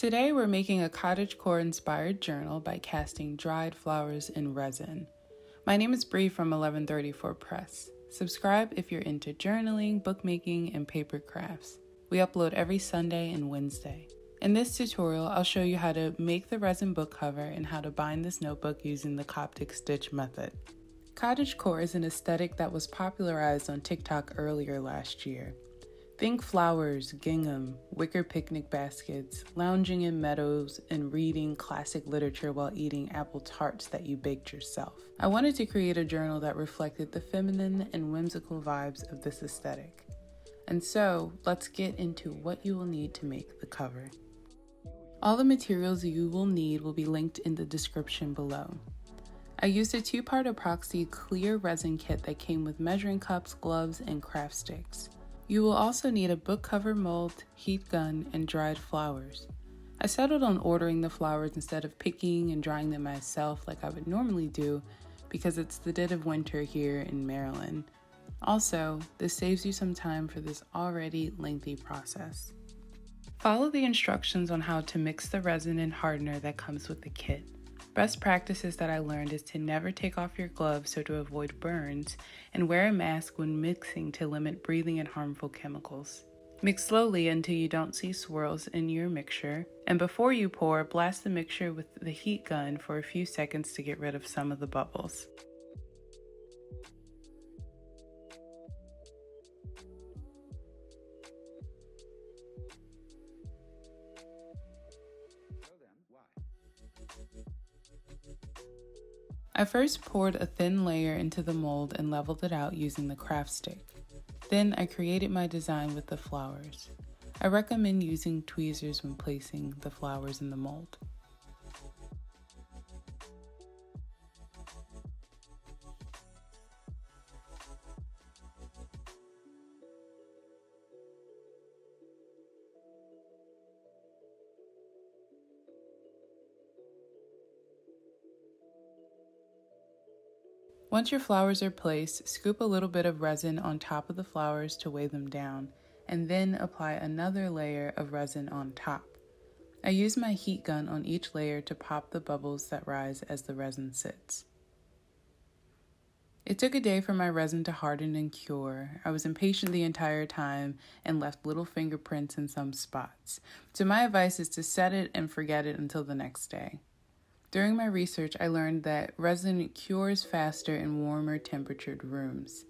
Today we're making a cottagecore inspired journal by casting dried flowers in resin. My name is Bree from 1134 Press. Subscribe if you're into journaling, bookmaking, and paper crafts. We upload every Sunday and Wednesday. In this tutorial, I'll show you how to make the resin book cover and how to bind this notebook using the coptic stitch method. Cottagecore is an aesthetic that was popularized on TikTok earlier last year. Think flowers, gingham, wicker picnic baskets, lounging in meadows, and reading classic literature while eating apple tarts that you baked yourself. I wanted to create a journal that reflected the feminine and whimsical vibes of this aesthetic. And so, let's get into what you will need to make the cover. All the materials you will need will be linked in the description below. I used a 2-part epoxy clear resin kit that came with measuring cups, gloves, and craft sticks. You will also need a book cover mold, heat gun, and dried flowers. I settled on ordering the flowers instead of picking and drying them myself like I would normally do because it's the dead of winter here in Maryland. Also, this saves you some time for this already lengthy process. Follow the instructions on how to mix the resin and hardener that comes with the kit. Best practices that I learned is to never take off your gloves so to avoid burns, and wear a mask when mixing to limit breathing in harmful chemicals. Mix slowly until you don't see swirls in your mixture, and before you pour, blast the mixture with the heat gun for a few seconds to get rid of some of the bubbles. I first poured a thin layer into the mold and leveled it out using the craft stick. Then I created my design with the flowers. I recommend using tweezers when placing the flowers in the mold. Once your flowers are placed, scoop a little bit of resin on top of the flowers to weigh them down, and then apply another layer of resin on top. I use my heat gun on each layer to pop the bubbles that rise as the resin sits. It took a day for my resin to harden and cure. I was impatient the entire time and left little fingerprints in some spots. So my advice is to set it and forget it until the next day. During my research, I learned that resin cures faster in warmer temperatured rooms.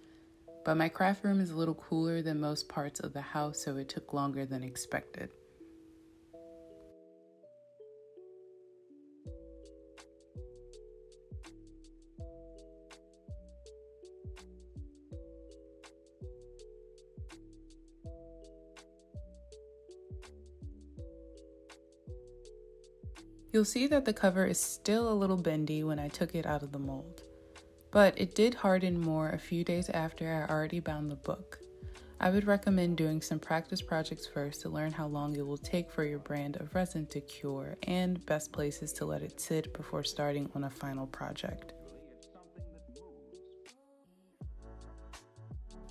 But my craft room is a little cooler than most parts of the house, so it took longer than expected. You'll see that the cover is still a little bendy when I took it out of the mold, but it did harden more a few days after I already bound the book. I would recommend doing some practice projects first to learn how long it will take for your brand of resin to cure and best places to let it sit before starting on a final project.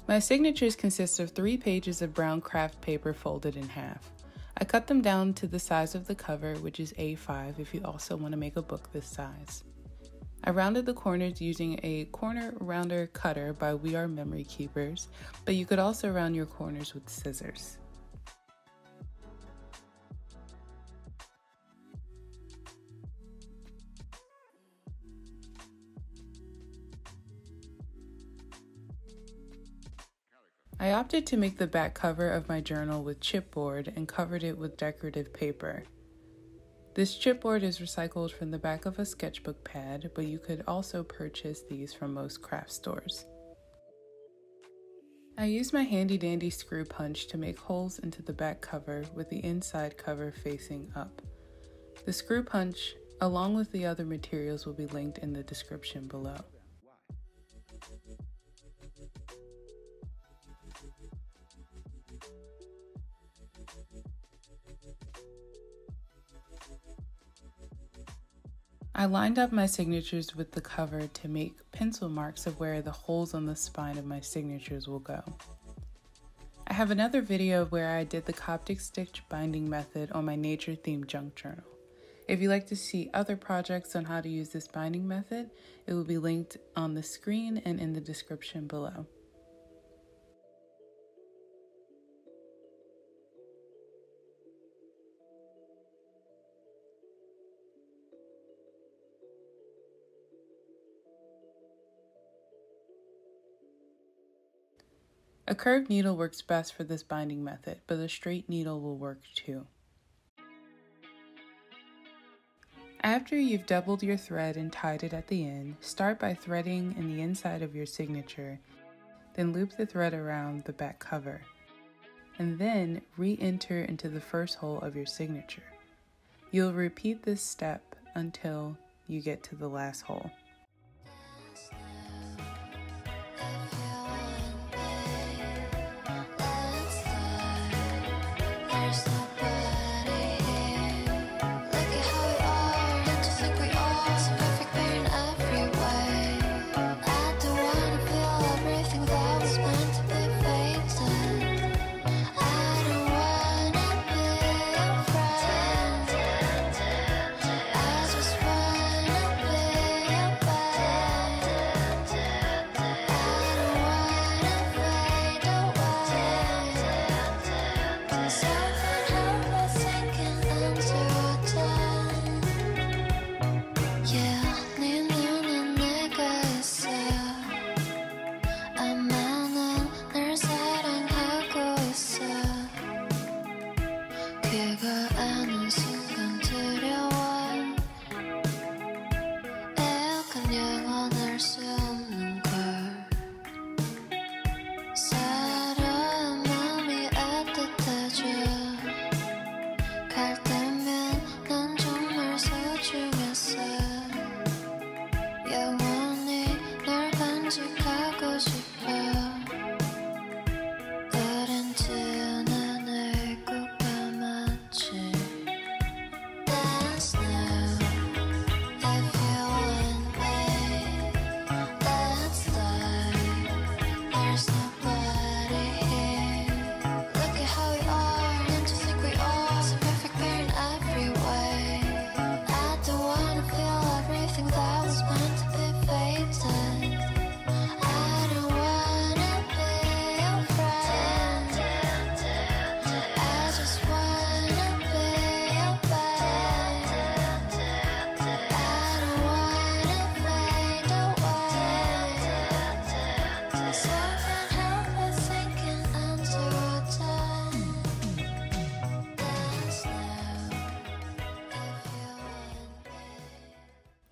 My signatures consist of 3 pages of brown craft paper folded in half. I cut them down to the size of the cover, which is A5 if you also want to make a book this size. I rounded the corners using a corner rounder cutter by We Are Memory Keepers, but you could also round your corners with scissors. I opted to make the back cover of my journal with chipboard and covered it with decorative paper. This chipboard is recycled from the back of a sketchbook pad, but you could also purchase these from most craft stores. I used my handy dandy screw punch to make holes into the back cover with the inside cover facing up. The screw punch, along with the other materials, will be linked in the description below. I lined up my signatures with the cover to make pencil marks of where the holes on the spine of my signatures will go. I have another video where I did the Coptic stitch binding method on my nature themed junk journal. If you'd like to see other projects on how to use this binding method, it will be linked on the screen and in the description below. A curved needle works best for this binding method, but a straight needle will work too. After you've doubled your thread and tied it at the end, start by threading in the inside of your signature, then loop the thread around the back cover, and then re-enter into the first hole of your signature. You'll repeat this step until you get to the last hole.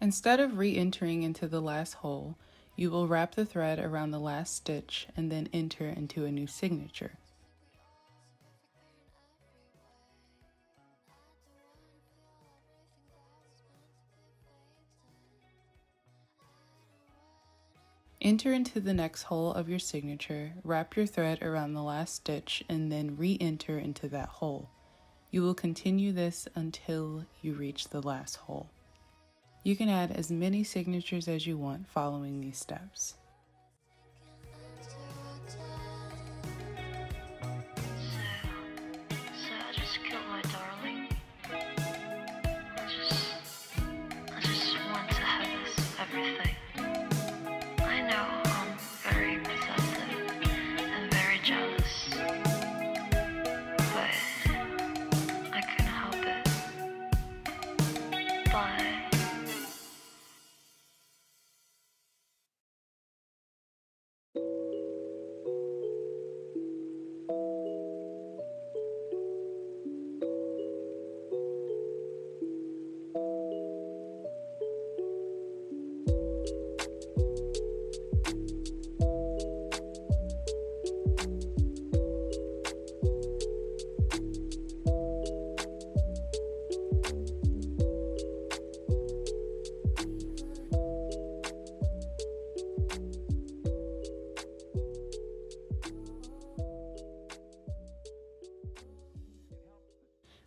Instead of re-entering into the last hole, you will wrap the thread around the last stitch and then enter into a new signature. Enter into the next hole of your signature, wrap your thread around the last stitch, and then re-enter into that hole. You will continue this until you reach the last hole. You can add as many signatures as you want following these steps. So I just killed my darling. I just want to have this everything. I know I'm very possessive and very jealous, but I couldn't help it. But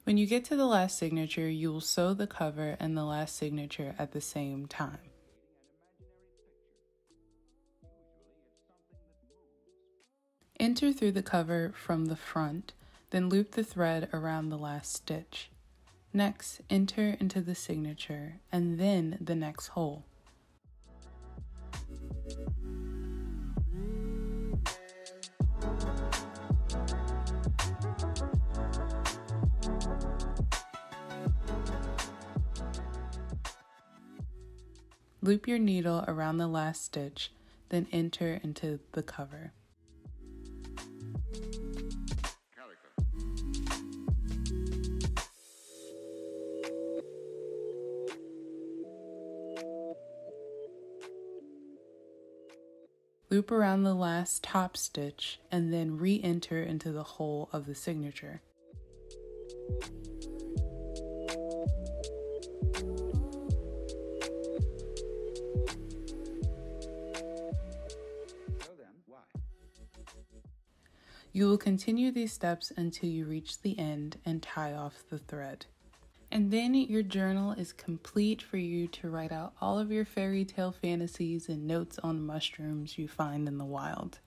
When you get to the last signature, you will sew the cover and the last signature at the same time. Enter through the cover from the front, then loop the thread around the last stitch. Next, enter into the signature and then the next hole. Loop your needle around the last stitch, then enter into the cover. Loop around the last top stitch and then re-enter into the hole of the signature. You will continue these steps until you reach the end and tie off the thread. And then your journal is complete for you to write out all of your fairy tale fantasies and notes on mushrooms you find in the wild.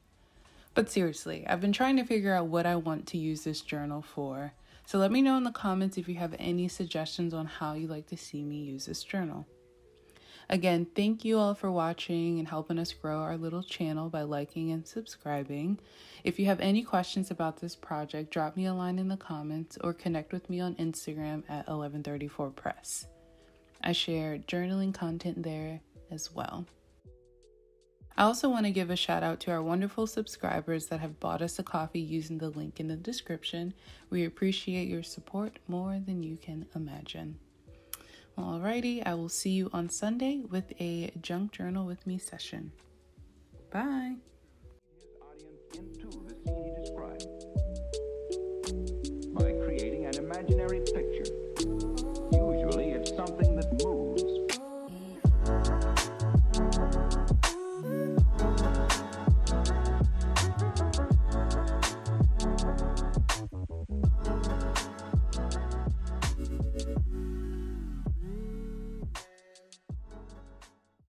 But seriously, I've been trying to figure out what I want to use this journal for, so let me know in the comments if you have any suggestions on how you'd like to see me use this journal. Again, thank you all for watching and helping us grow our little channel by liking and subscribing. If you have any questions about this project, drop me a line in the comments or connect with me on Instagram at 1134press. I share journaling content there as well. I also want to give a shout out to our wonderful subscribers that have bought us a coffee using the link in the description. We appreciate your support more than you can imagine. Alrighty, I will see you on Sunday with a junk journal with me session. Bye.